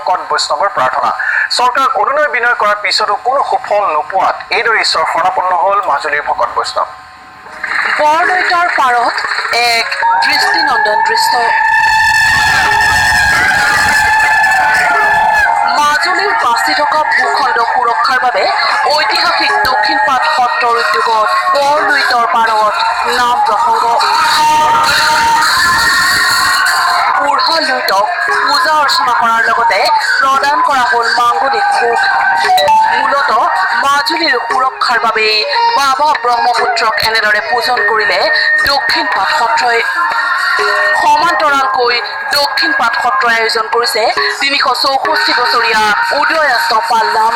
ভকত বৈষ্ণৱৰ প্ৰাৰ্থনা চৰকাৰক অনুনয় বিনয় কৰাৰ পিছতো কোনো সুফল নোপোৱাত এইদৰে ঈশ্বৰ শৰণাপন্ন হ'ল মাজুলীৰ ভকত বৈষ্ণৱ বৰনৈতৰ পাৰত এক দৃষ্টিনন্দন দৃশ্য মাজুলীৰ বাচি থকা ভূখণ্ড সুৰক্ষাৰ বাবে ঐতিহাসিক দক্ষিণপাট সত্ৰৰ উদ্যোগত বৰনৈতৰ পাৰত নাম প্ৰসংগ বুঢ়া লুইতক পূজা অৰ্চনা কৰাৰ লগতে প্ৰদান কৰা হ'ল মাংগলিক ভোগ মূলতঃ মাজুলীৰ সুৰক্ষাৰ বাবে বাবা ব্ৰহ্মপুত্ৰক এনেদৰে পূজন কৰিলে দক্ষিণপাট সত্ৰই সমান্তৰালকৈ দক্ষিণপাট সত্ৰই আয়োজন কৰিছে ৩৬৪ বছৰীয়া উদয়াস্ত পালনাম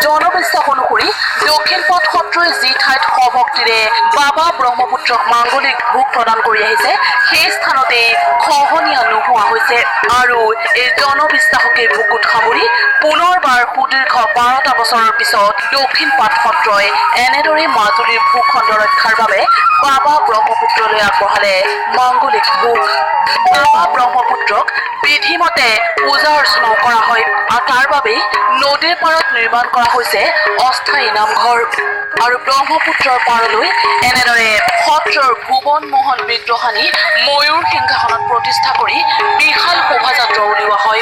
জনবিশ্বাস অনুসৰি দক্ষিণপাট সত্ৰই যি ঠাইত সভক্তিৰে বাবা ব্ৰহ্মপুত্ৰক মাংগলিক ভোগ প্ৰদান কৰি আহিছে সেই স্থানতে খহনীয়া নোহোৱা হৈছে আৰু এই জনবিশ্বাসকে বুকুত সামৰি পুনৰবাৰ সুদীৰ্ঘ ১২টা বছৰৰ পিছত দক্ষিণপাট সত্ৰই এনেদৰে মাজুলীৰ ভূখণ্ড ৰক্ষাৰ বাবে বাবা ব্ৰহ্মপুত্ৰলৈ আগবঢ়ালে মাংগলিক ভোগ বাবা ব্ৰহ্মপুত্ৰক বিধিমতে পূজা অৰ্চনাও কৰা হয় আৰু তাৰ বাবে নদীৰ পাৰত নিৰ্মাণ কৰা হৈছে অস্থায়ী নামঘৰ আৰু ব্ৰহ্মপুত্ৰৰ পাৰলৈ এনেদৰে সত্ৰৰ ভুৱন মোহন বিগ্ৰহ আনি ময়ূৰ সিংহাসনত প্ৰতিষ্ঠা কৰি বিশাল শোভাযাত্ৰা উলিওৱা হয়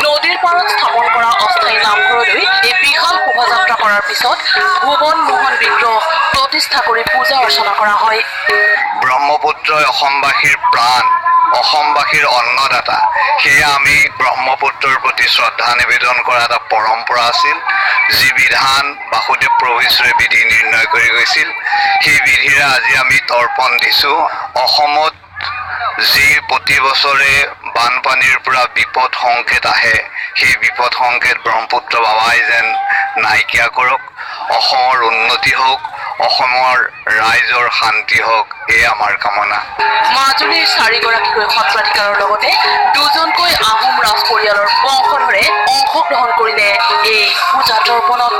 নদীৰ পাৰত স্থাপন কৰা অস্থায়ী নামঘৰলৈ এই বিশাল শোভাযাত্ৰা কৰাৰ পিছত ভুৱন মোহন বিগ্ৰহ প্ৰতিষ্ঠা কৰি পূজা অৰ্চনা কৰা হয় ব্ৰহ্মপুত্ৰই অসমবাসীৰ প্ৰাণ অসমবাসীৰ অন্নদাতা সেয়া আমি ব্ৰহ্মপুত্ৰৰ প্ৰতি শ্ৰদ্ধা নিবেদন কৰা এটা পৰম্পৰা আছিল যি বিধান বাসুদেৱ প্ৰভু ঈশ্বৰে বিধি নিৰ্ণয় কৰি গৈছিল সেই বিধিৰে আজি আমি তৰ্পণ দিছোঁ অসমত যি প্ৰতি বছৰে বানপানীৰ পৰা বিপদ সংকেত আহে সেই বিপদ সংকেত ব্ৰহ্মপুত্ৰ বাবাই যেন নাইকিয়া কৰক অসমৰ উন্নতি হওক অসমৰ ৰাইজৰ শান্তি হওক এই আমাৰ কামনা মাজুলীৰ ৪গৰাকীকৈ সত্ৰাধিকাৰৰ লগতে ২জনকৈ আহোম ৰাজ পৰিয়ালৰ বংশধৰে অংশগ্ৰহণ কৰিলে এই পূজা তৰ্পণত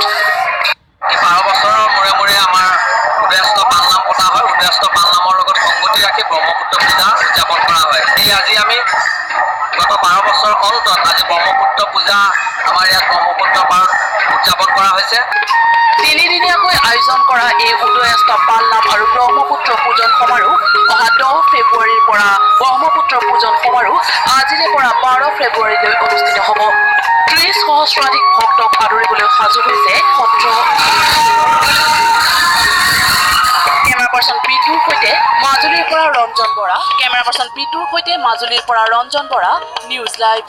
১২ বছৰৰ মূৰে মূৰে আমাৰ উদয়াস্ত পালনাম পতা হয় উদয়াস্ত পালনামৰ লগত সংগতি ৰাখি ব্ৰহ্মপুত্ৰ পূজা উদযাপন কৰা হয় এই আজি আমি গত ১২ বছৰ অন্তত আজি ব্ৰহ্মপুত্ৰ পূজা আমাৰ ইয়াত ব্ৰহ্মপুত্ৰ পাৰত উদযাপন কৰা হৈছে তিনিদিনীয়াকৈ আয়োজন কৰা এই উদয়াস্ত পালনাম আৰু ব্ৰহ্মপুত্ৰ পূজন সমাৰোহ অহা ১০ ফেব্ৰুৱাৰীৰ পৰা ব্ৰহ্মপুত্ৰ পূজন সমাৰোহ আজিৰে পৰা ১২ ফেব্ৰুৱাৰীলৈ অনুষ্ঠিত হ'ব ৩০ সহস্ৰাধিক ভক্তক আদৰিবলৈ সাজু হৈছে সত্ৰ কেমেৰা পাৰ্চন পিটুৰ সৈতে মাজুলীৰ পৰা ৰঞ্জন বৰা নিউজ লাইভ।